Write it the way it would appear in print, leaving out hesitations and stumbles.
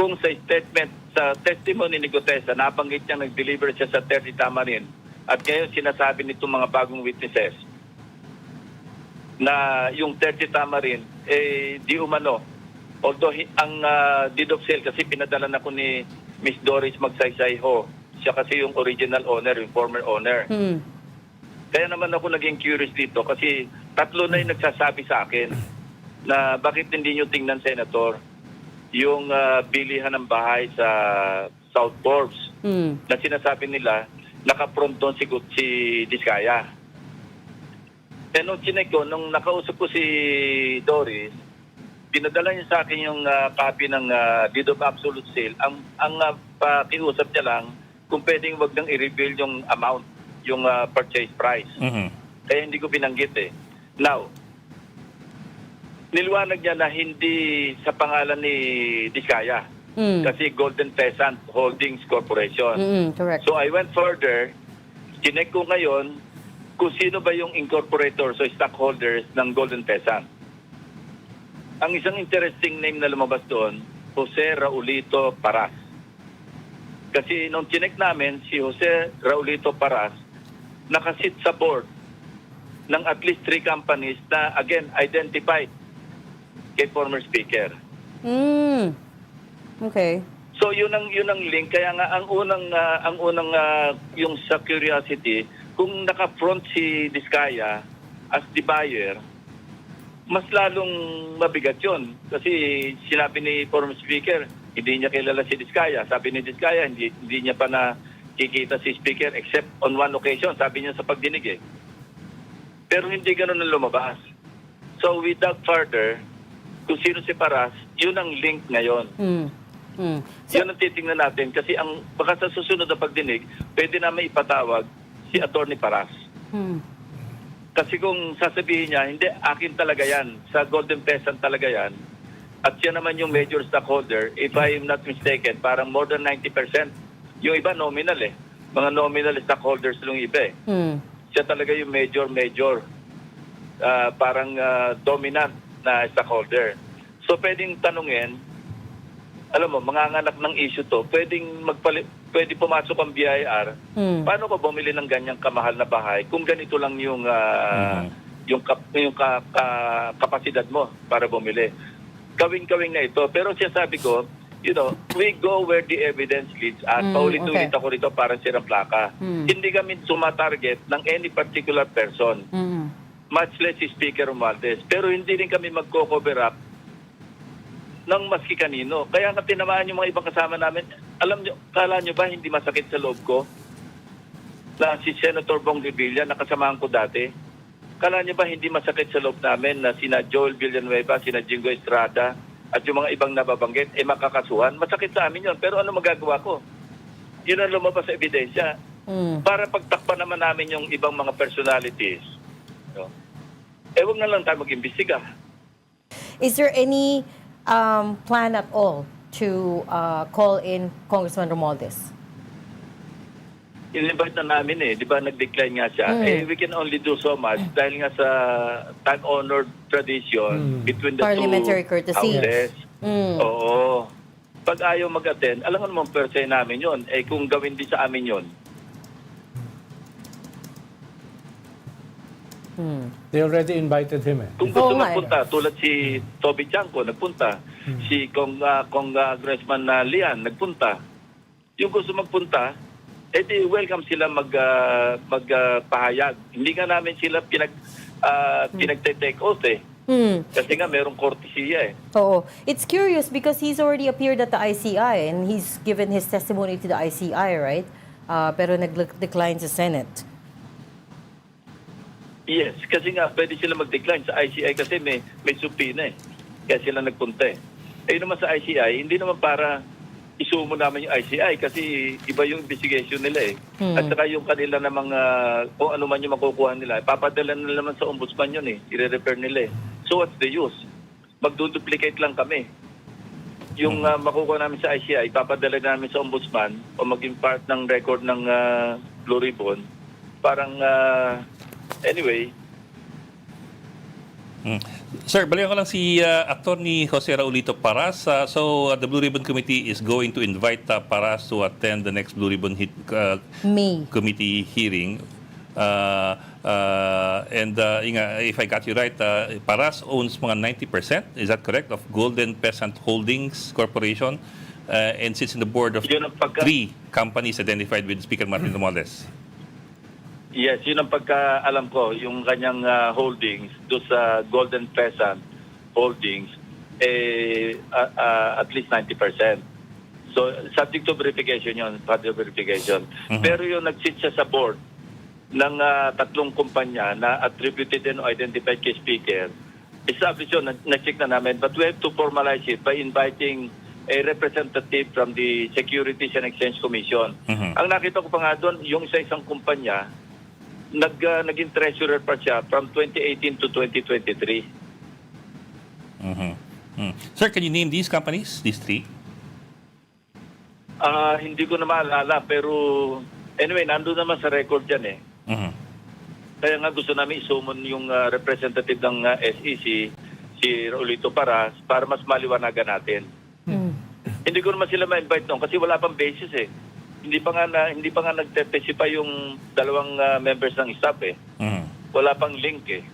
kung sa statement, sa testimony ni Gutesa, nabanggit niya nag-deliver siya sa 30 Tamarin at ngayon sinasabi nitong mga bagong witnesses na yung 30 Tamarin, di umano. Although ang deed of sale kasi pinadala na ko ni Miss Doris Magsaysay ho. Siya kasi yung original owner, yung former owner. Kaya naman ako naging curious dito kasi tatlo na yung nagsasabi sa akin na bakit hindi nyo tingnan, Senator, yung bilihan ng bahay sa South Forbes na sinasabi nila naka-front doon si Diskaya. Eh nung chinek ko, nung nakausap ko si Doris, pinadala niya sa akin yung copy ng deed of absolute sale. Ang pakiusap niya lang kung pwedeng wag nang i-reveal yung amount, yung purchase price. Kaya hindi ko binanggit eh. Now, niliwanag niya na hindi sa pangalan ni Diskaya. Kasi Golden Pheasant Holdings Corporation. Correct. So I went further, chinek ko ngayon kung sino ba yung incorporators o stockholders ng Golden Pheasant. Ang isang interesting name na lumabas doon, Jose Raulito Paras. Kasi nung chinek namin, si Jose Raulito Paras nakasit sa board ng at least 3 companies na again identified kay former speaker. Okay. So yun ang link, kaya nga ang unang yung sa curiosity, kung naka-front si Diskaya as the buyer, mas lalong mabigat yun. Kasi sinabi ni former speaker, hindi niya kilala si Diskaya. Sabi ni Diskaya, hindi niya pa nakikita si speaker except on one occasion, sabi niya sa pagdinig eh. Pero hindi ganun ang lumabas. So without further, kung sino si Paras, yun ang link ngayon. Yun ang titingnan natin kasi ang baka sa susunod na pagdinig, pwede namin ipatawag si Attorney Paras. Kasi kung sasabihin niya, hindi, akin talaga yan. Sa Golden Pheasant talaga yan. At siya naman yung major stockholder, if I'm not mistaken, parang more than 90%. Yung iba nominal eh. Mga nominal stockholders yung iba eh. Siya talaga yung major. Parang dominant na stockholder. So pwedeng tanungin, alam mo, manganganak ng issue to, pwede pumasok ang BIR, paano ko bumili ng ganyang kamahal na bahay kung ganito lang yung kapasidad mo para bumili. Kawing-kawing na ito. Pero siya sabi ko, you know, we go where the evidence leads us. Paulit-ulit ako rito parang sirang plaka. Hindi kami sumatarget ng any particular person. Much less si Speaker Romualdez. Pero hindi rin kami magko-cover up ng maski kanino. Kaya nga tinamaan yung mga ibang kasama namin. Alam nyo, kala nyo ba hindi masakit sa loob ko na si Senator Bong Revilla, nakasamahan ko dati? Kala nyo ba hindi masakit sa loob namin na sina Joel Villanueva, sina Jingo Estrada, at yung mga ibang nababanggit, makakasuhan? Masakit sa amin yun. Pero ano magagawa ko? Yun ang lumabas sa ebidensya. Para pagtakpan naman namin yung ibang mga personalities. No? Huwag na lang tayo mag-imbestiga. Is there any plan at all to call in Congressman Romualdez? In-invite na namin eh. Di ba nag-decline nga siya? We can only do so much dahil nga sa time-honored tradition between the Parliamentary two courtesy. houses. Oo. Pag ayaw mag-attend, alam mo naman persay namin yun. Kung gawin din sa amin yun. They already invited him eh. Kung gusto magpunta, tulad si Toby Chanco, nagpunta. Si Congressman Lian, nagpunta. Yung gusto magpunta, di welcome sila magpahayag. Hindi nga namin sila pinag-take oath eh. Kasi nga merong courtesy eh. Oo. It's curious because he's already appeared at the ICI and he's given his testimony to the ICI, right? Pero nag-decline sa Senate. Yes, kasi nga pwede sila mag-decline sa ICI kasi may subpoena eh. Kaya sila nagpunta eh. Naman sa ICI, hindi naman para isumo naman yung ICI kasi iba yung investigation nila eh. At saka yung kanila namang kung ano man yung makukuha nila, papadala nila naman sa ombudsman yun eh. I-refer nila eh. So what's the use? Magduduplicate lang kami. Yung makukuha namin sa ICI, papadala namin sa ombudsman o maging part ng record ng Blue Ribbon. Parang anyway, Sir, balikan ko lang si Attorney Jose Raulito Paras. The Blue Ribbon Committee is going to invite Paras to attend the next Blue Ribbon May. Committee hearing. If I got you right, Paras owns mga 90%, is that correct, of Golden Peasant Holdings Corporation, and sits in the board of Yun ang pagka- 3 companies identified with Speaker Martin Romualdez. Yes, yun ang pagkaalam ko, yung kanyang holdings do sa Golden Pheasant Holdings, at least 90%. So, subject to verification yun, further verification. Pero yung nag-sit siya sa board ng 3 kumpanya na attributed and identified kay Speaker, established yun, na-check na namin, but we have to formalize it by inviting a representative from the Securities and Exchange Commission. Ang nakita ko pa nga doon, yung isang kumpanya, naging treasurer pa siya from 2018 to 2023. Sir, can you name these companies, these 3? Hindi ko na maalala, pero anyway, nandun naman sa record yan eh. Kaya nga gusto namin isumon yung representative ng SEC, si Raulito Paras, para mas maliwanagan natin. Hindi ko naman sila ma-invite noon kasi wala pang basis eh. Hindi pa nga nagte-testify yung 2 members ng staff eh. Wala pang link eh.